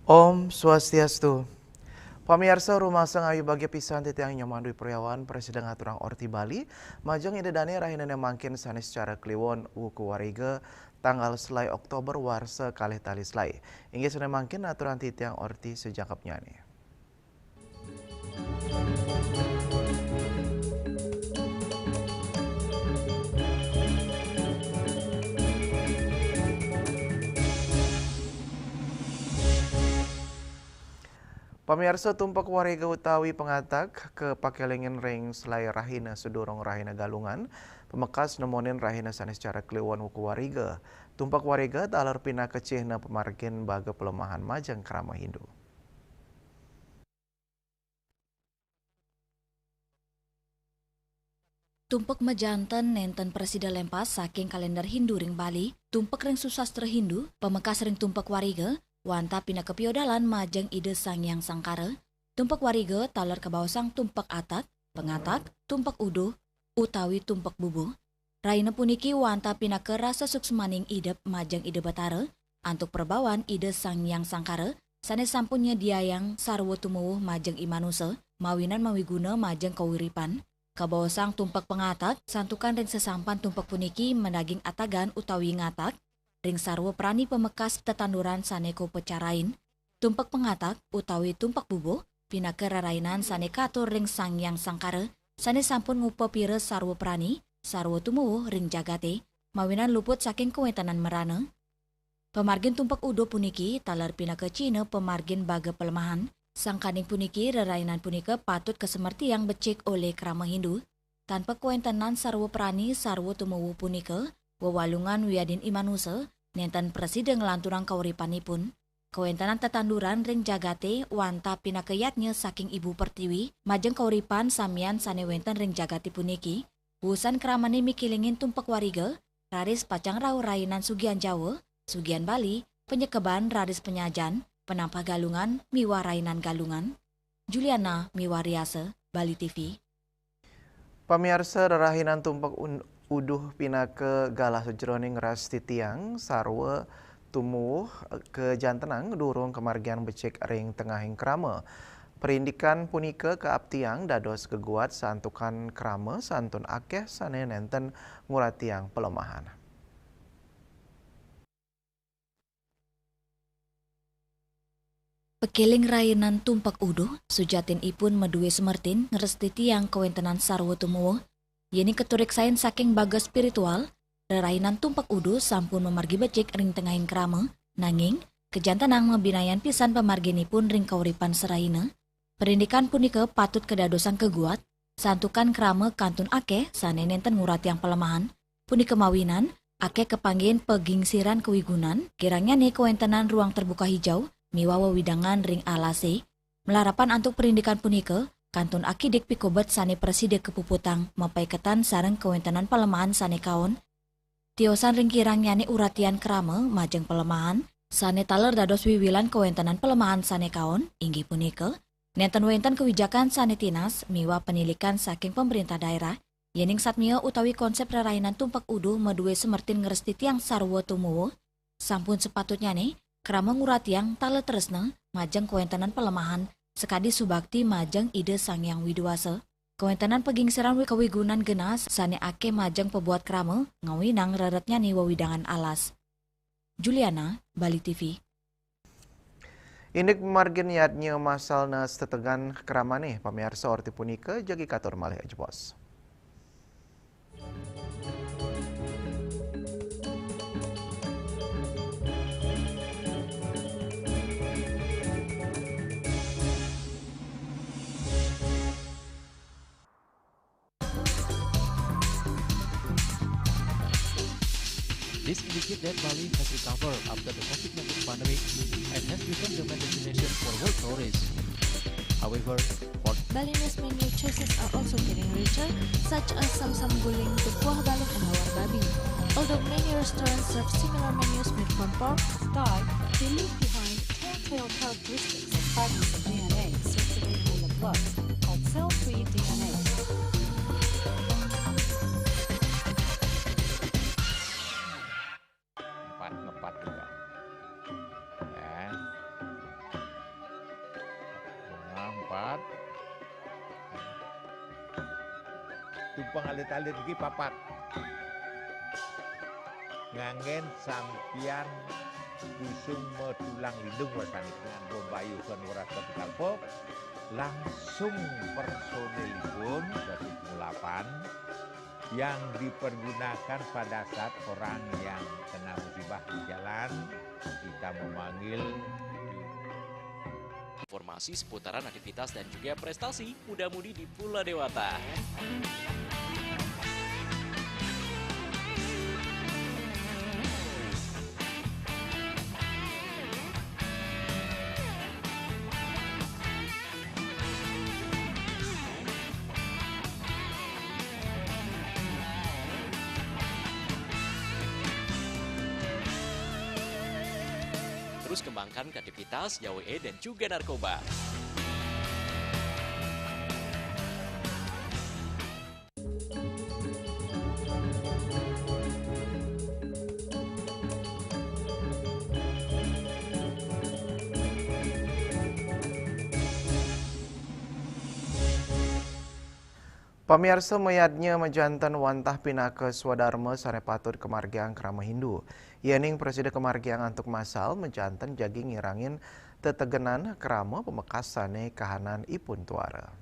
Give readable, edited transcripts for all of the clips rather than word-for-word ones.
Om Swastiastu. Pamirsa rumah sengayu bagi pisan titiang nyamandui peryawan Presiden Aturang Orti Bali, majeng idedani rahinan yang mangkin sanes secara kliwon wuku wariga tanggal selai Oktober warsa kalih tali selai. Inggih sudah mangkin aturan titiang Orti sejangkapnya nih. Pamirsa tumpak wariga utawi pengatak ke pakelingin ring selai rahina sudurong rahina galungan, pemekas nemonin rahina sanes secara kliwon wuku wariga. Tumpak wariga talar pina kecihna pemargin baga pelemahan majang krama Hindu. Tumpak majantan nenten presida lempas saking kalender Hindu ring Bali, tumpak ring susastra Hindu, pemekas ring tumpak wariga, wanta pina kepiodalan majeng ide sangyang sangkara, tumpak wariga talar kabawasang tumpak atak, pengatak, tumpak udo, utawi tumpak bubu. Raina puniki wanta pina ke rasa suksmaning idep majeng ide batara, antuk perbawan ide sangyang sangkara, sanes sampunnya diayang sarwo tumuwuh majeng imanusa, mawinan mawiguna majeng kawiripan. Kabawasang tumpak pengatak, santukan ring sesampan tumpak puniki menaging atagan utawi ngatak, ring sarwa prani pemekas tetanduran saneko pecarain, tumpak pengatak utawi tumpak bubuh, pinake rarainan sanekatur ring sangyang sangkara, sane sampun ngupa pire sarwa prani, sarwa tumuwuh ring jagate, mawinan luput saking kewetanan merana. Pemargin tumpak udo puniki talar pinake Cina pemargin baga pelemahan, sangkaning puniki rerainan punika patut kesemerti yang becik oleh krama Hindu, tanpa kuentanan sarwa prani sarwa tumuwuh punika, wawalungan wiadin imanusa, nenten presiden ngelanturang kauripanipun, kuentanan tetanduran ring jagate wanta pinakeyatnya saking ibu pertiwi, majeng kauripan samian sane wenten ring jagati puniki, wusan kramane mikilingin tumpak wariga, raris pacang rau rainan sugian Jawa, sugian Bali, penyekeban raris penyajan, penampah galungan, miwa rainan galungan. Juliana Miwariase, Bali TV. Pamirsa rerahinan tumpak uduh pinake galah sejroning ras titiang sarwa tumuh ke jantenang durung kemargian becik ring tengahing krama. Perindikan punika keaptiang dados keguat santukan krama santun akeh sane nenten nguratiang pelemahan. Pekeling rainan tumpak uduh, sujatin ipun medue semertin ngeresti tiang kewentenan sarwa tumuwuh, yeni keturik sain saking baga spiritual, rerainan tumpak uduh sampun memargi becik ring tengahing krama, nanging kejantanang mebinayan pisan pemarginipun ring kauripan seraina. Perindikan punika patut kedadosan keguat, santukan krama kantun akeh sane nenten nguratiang pelemahan, punika mawinan, akeh kepanggin pegingsiran kewigunan, kiranya ne kewentenan ruang terbuka hijau, miwa wewidangan ring alase, melarapan antuk perindikan punika, kantun akidik pikobet sane preside kepuputang, mapaiketan sareng kewentanan pelemahan sane kaon, tiosan ring kirang nyane uratian krama, majeng pelemahan, sane taler dados wiwilan kewentanan pelemahan sane kaon, inggi punika, nenten wenten kewijakan sane tinas, miwa penilikan saking pemerintah daerah, yening satmio utawi konsep rerainan tumpak uduh medue semertin ngeresti tiang sarwa tumuwuh, sampun sepatutnya nih, krama nguratiang tale tresna, majeng kewentanan pelemahan, sekadi subakti majeng ide sangyang widuwasa. Kewentanan pegingsiran kewigunan genas, sane ake majeng pebuat krama, ngawinang reretnya ni wawidangan alas. Juliana, Bali TV. Indik margin yatnya masalna setetegan keramane pamirsa orti punika jagi kator malih ajbos. This indicates that Bali has recovered after the COVID-19 pandemic and has become the main destination for world tourists. However, Balinese menu choices are also getting richer, such as Sam-Sam Guling, the Kuah Balung, and Hawar Babi. Although many restaurants serve similar menus made from pork, Thai, they leave behind telltale characteristics and fragments of DNA circulating in the blood, called cell-free DNA. Ngepat juga. Ya. Empat. Tumpang alit-alit lagi papat. Ngangen sampian busung metulang lindung wasani dengan bombayu kan warasa pikalpok langsung personelipun dari 8 yang dipergunakan pada saat orang yang kena musibah di jalan kita memanggil. Informasi seputaran aktivitas dan juga prestasi muda-mudi di Pulau Dewata. Terus kembangkan kreativitas, YWE, dan juga narkoba. Pamirsa mayatnya majantan wantah pinaka swadarma sare patut kemargiang krama Hindu. Yening Presiden kemargiang antuk masal majantan jagi ngirangin tetegenan krama pemekasane kahanan ipun tuara.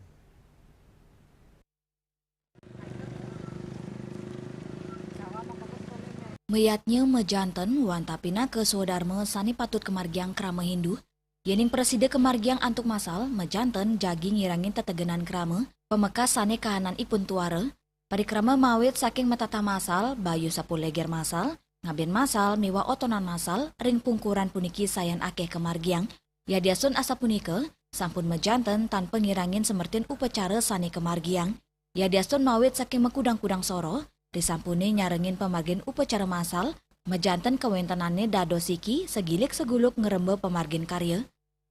Mayatnya majantan wantah pinaka swadarma sani patut kemargiang krama Hindu. Yening Presiden kemargiang antuk masal majantan jagi ngirangin tetegenan krama pemekasane kahanan ipun tuara, parikrama mawit saking metata masal, bayu sapu leger masal, ngaben masal, miwa otonan masal, ring pungkuran puniki sayan akeh kemargiang, ya diasun asa punika, sampun mejanten tanpa ngirangin semertin upacara sani kemargiang, ya diasun mawit saking mekudang-kudang soro, disampuni nyarengin pemargin upacara masal, mejanten kewentenane dado siki, segilik seguluk ngerembe pemargin karya.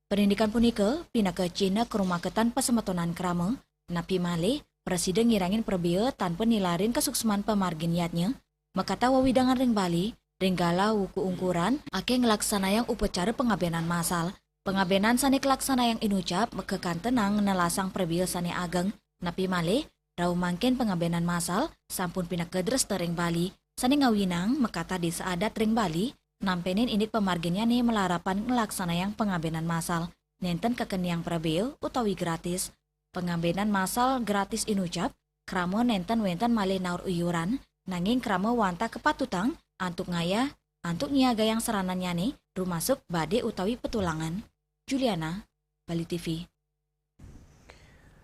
Pendidikan punika, pinaka Cina ke rumah ketan pesemetonan krama, napi malih, Presiden ngirangin perbia tanpa nilarin kesukseman pemargin yatnya, makata wawidangan ring Bali, ring gala wuku ungkuran, ake ngelaksanayang upacara pengabenan masal. Pengabenan sani kelaksanayang inucap, mekekan tenang nelasang perbia sani ageng, napi malih, rau mangkin pengabenan masal, sampun pinakedres ring Bali, sani ngawinang, makata di seadat ring Bali, nampenin init pemarginnya nih melarapan ngelaksanayang pengabenan masal, nenten kekeniang perbia utawi gratis. Pengambenan masal gratis inucap, krama nenten wenten malih naur uyuran, nanging krama wanta kepatutang, antuk ngaya, antuk nyiaga yang seranannya nih, rumasuk bade utawi petulangan. Juliana, Bali TV.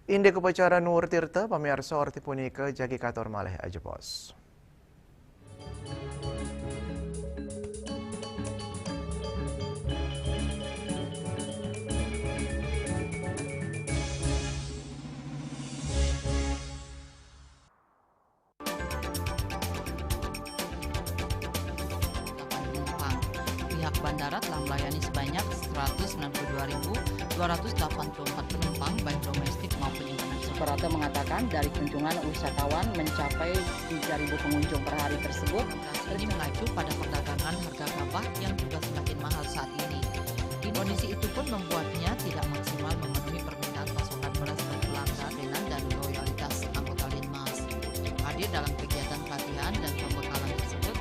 Indek upacara Nur Tirta, pamirsa orti punika jagi kator malih aja pos. Pihak bandara telah melayani sebanyak 192.284 penumpang baik domestik maupun internasional. Suprapto mengatakan dari kunjungan wisatawan mencapai 3.000 pengunjung per hari tersebut. Ini mengacu pada perdagangan harga gabah yang juga semakin mahal saat ini. Kondisi itu pun membuatnya tidak maksimal memenuhi permintaan pasokan beras dan langganan dan loyalitas anggota Linmas. Hadir dalam kegiatan pelatihan dan pembekalan tersebut,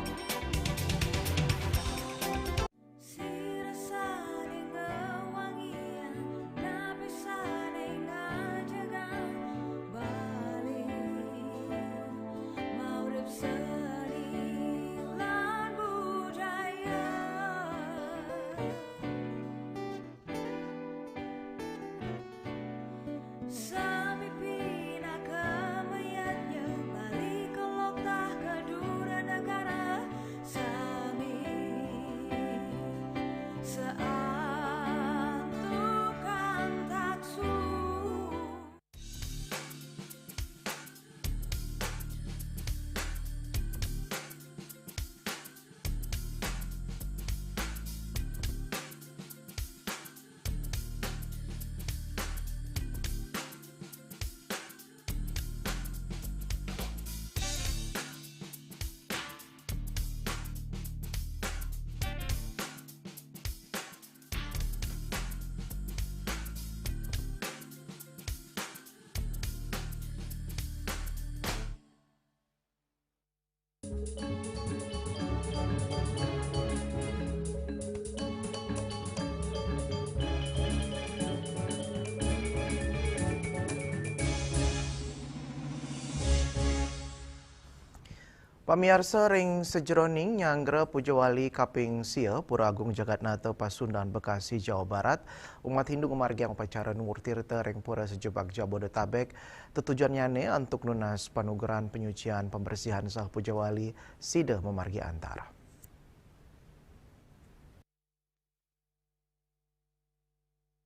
Pamiarsa ring sejeroning nyanggre Pujawali kaping sia Pura Agung Jagatnata Pasundan Bekasi Jawa Barat umat Hindu ngemargiang upacara Nuwur Tirta ring Pura Sejebak Jabodetabek tujuannya untuk nunas panugeran penyucian pembersihan sah Pujawali sida memargi antara.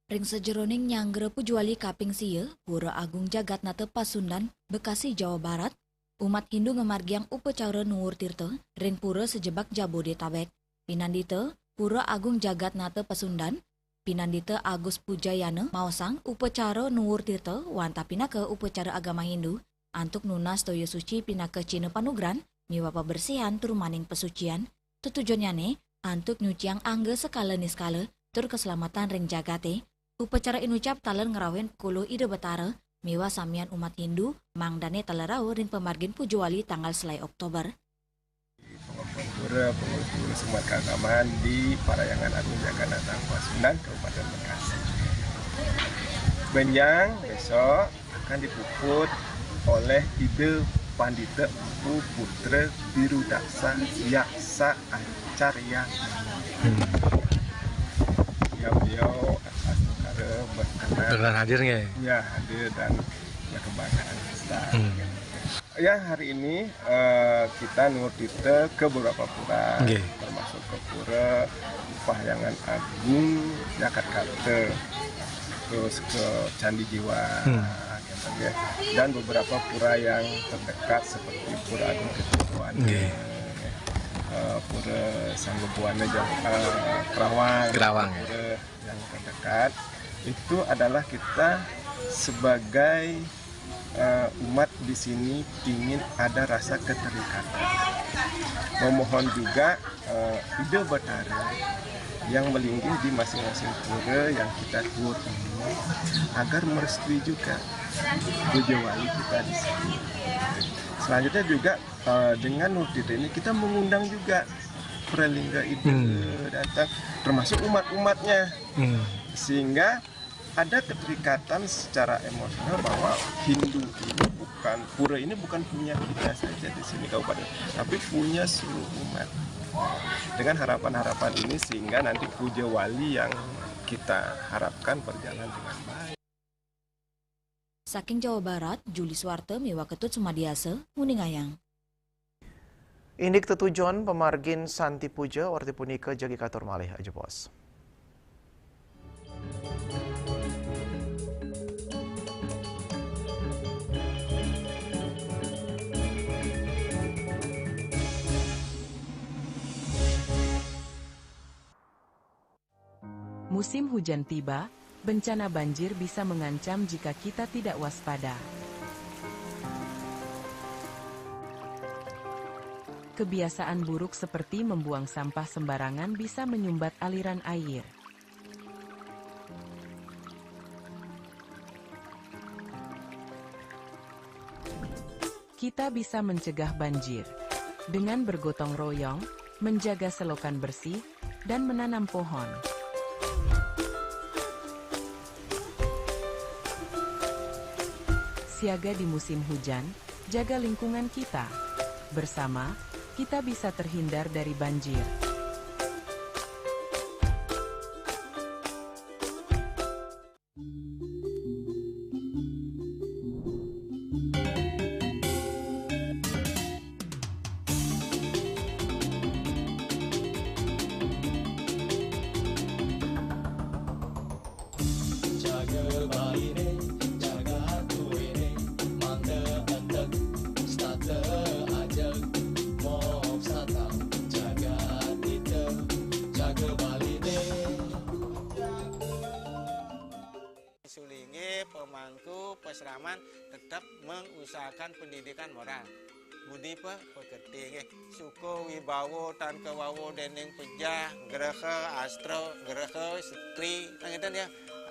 Ring sejeroning nyanggre Pujawali kaping sia Pura Agung Jagatnata Pasundan Bekasi Jawa Barat umat Hindu ngemargiang upacara Nuwur Tirta ring Pura Sejebak Jabodetabek. Pinandita Pura Agung Jagatnata Pasundan, Pinandita Agus Pujayana maosang upacara Nuwur Tirta wanta pinaka upacara agama Hindu antuk nunas toyo suci pinaka cina panugran miwa pabersihan turumaning pesucian tujuannya antuk nyuciang angge skala niskala tur keselamatan ring jagate. Upacara inucap talen ngerawen 10 ide betara miwa samian umat Hindu mangdane talarau ring pemargin Pujawali tanggal selai Oktober. Pengurus semua keagamaan di Parayangan Agung Jagatnata Pasundan Kabupaten Bekasi. Benjang besok akan dipuput oleh Ide Pandita Empu Putra Birudaksa Yaksa Acarya. Beliau atas negara berkenan. Dengan hadirnya ya? Ya, hadir dan kebanggaan kita. Ya, hari ini kita Nuwur Tirta ke beberapa pura, termasuk ke Pura Parayangan Agung Jakarta, terus ke Candi Jiwa, dan beberapa pura yang terdekat seperti Pura Agung Ketubuane, Pura Sanggebuana Kerawang, pura yang terdekat. Itu adalah kita sebagai umat di sini ingin ada rasa keterikatan. Memohon juga ide betara yang melinggih di masing-masing pura yang kita tur ini agar merestui juga Pujawali kita di sini. Selanjutnya juga dengan Nuwur Tirta ini kita mengundang juga Pralingga ide datang, termasuk umat-umatnya, sehingga ada keterikatan secara emosional bahwa Hindu ini pura ini bukan punya kita saja di sini kabupaten, tapi punya seluruh umat. Dengan harapan-harapan ini sehingga nanti Pujawali yang kita harapkan berjalan dengan baik. Saking Jawa Barat, Juli Swarte miwa Ketut Sumadiasa, Muningayang. Indik tetujuan pemargin Santi Puja warti punika jagi kator malih aja bos. Musim hujan tiba, bencana banjir bisa mengancam jika kita tidak waspada. Kebiasaan buruk seperti membuang sampah sembarangan bisa menyumbat aliran air. Kita bisa mencegah banjir dengan bergotong royong, menjaga selokan bersih, dan menanam pohon. Siaga di musim hujan, jaga lingkungan kita. Bersama, kita bisa terhindar dari banjir. Pemangku peseraman tetap mengusahakan pendidikan moral. Budi pekerti suko wibawo tan kewawo dening pejah gereha astro gereha setri nangiten ya.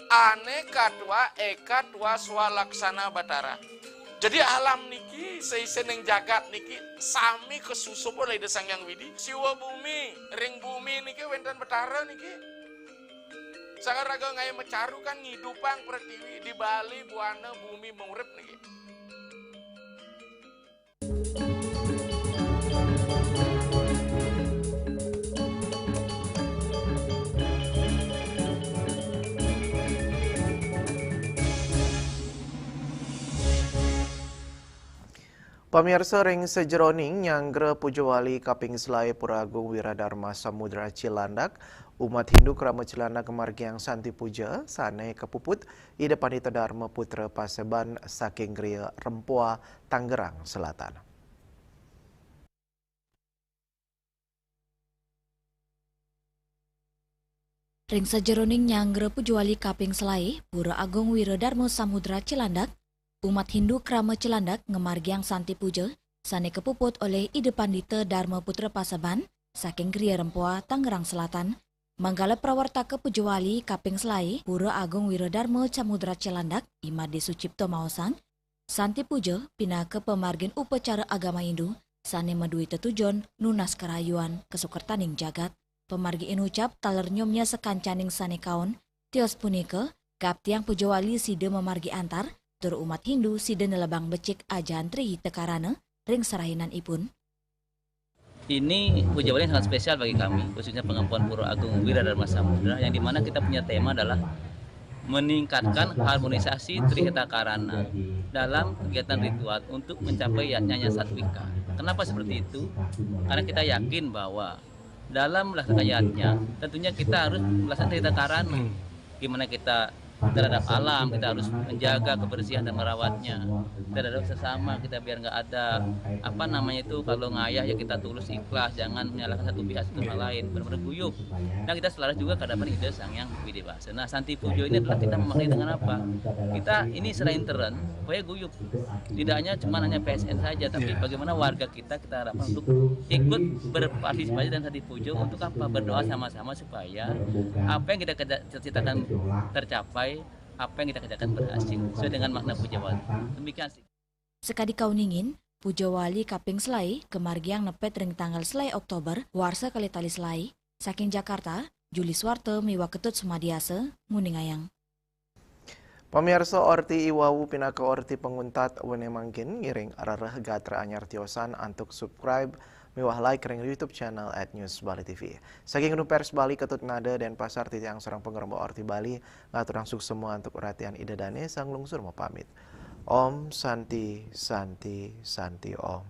Aneka dua eka dua swalaksana batara. Jadi alam niki seiseneng jagat niki sami kesusup oleh desang yang widi. Siwa bumi ring bumi niki wenten batara niki. Sangat raga ngai mecaru kan ngidupang pertiwi di Bali buana bumi mengurip niki. Pamirsa ring sejeroning nyanggre Pujawali Kaping Selai Pura Agung Wiradharma Samudra Cilandak, umat Hindu Krama Cilandak Kemargiang Santi Puja, sane kepuput ide Pandita Dharma Putra Paseban saking Gria Rempoa, Tangerang Selatan. Ring sejeroning nyanggre Pujawali Kaping Selai Pura Agung Wiradharma Samudra Cilandak, umat Hindu Krama Cilandak ngemargiang Santi Puja, sane kepuput oleh ide Pandita Dharma Putra Paseban saking Gria Rempoa, Tangerang Selatan, manggala prawarta ke Pujawali Kaping Selai Pura Agung Wiradharma Samudra Cilandak Imade Sucipto Maosang, Santi Puja pina ke pemargin upacara agama Hindu, sane madui tetujon nunas kerayuan kesukertaning jagat. Pemargi inucap taler nyomnya sekancaning sane kaon, tios punike, kap tiang Pujawali side memargi antar, tur umat Hindu side nelebang becik ajan tri tekarana, ring serahinan ipun. Ini Pujawali yang sangat spesial bagi kami, khususnya pengampuan Pura Agung Wiradharma Samudra, yang dimana kita punya tema adalah meningkatkan harmonisasi Trihita Karana dalam kegiatan ritual untuk mencapai Nyanya Satwika. Kenapa seperti itu? Karena kita yakin bahwa dalam melaksanakan yatnya, tentunya kita harus melaksanakan Trihita Karana. Gimana kita terhadap alam, kita harus menjaga kebersihan dan merawatnya. Terhadap sesama kita biar nggak ada kalau ngayah ya kita tulus ikhlas, jangan menyalahkan satu pihak sama lain, benar-benar guyup. Nah kita selaras juga kehadapan ide Sang Hyang Widibasa. Nah Santi Pujo ini adalah kita memaknai dengan apa? Kita ini selain teren, supaya guyup. Tidak hanya PSN saja, tapi bagaimana warga kita harapkan untuk ikut berpartisipasi dan Santi Pujo untuk apa? Berdoa sama-sama supaya apa yang kita cita-citakan tercapai, apa yang kita kerjakan berhasil sesuai dengan makna Pujawali. Demikian sih. Sekadi kauningin, Pujawali Kaping Selai kemargiang nepet ring tanggal selai Oktober warsa kali tali selai saking Jakarta, Juli Swarte miwa ketut Sumadiase nguningayang. Pamirsa orti iwawu pinaka orti penguntat wene mangkin ngiring arareh gatra anyar tiosan antuk subscribe miwah like ring YouTube channel @newsbali.tv. Saking nu pers Bali ketut nada dan pasar titiang serang pengerembo orti Bali ngatur langsung semua untuk perhatian ida dane sang lungsur mau pamit. Om Santi Santi Santi Om.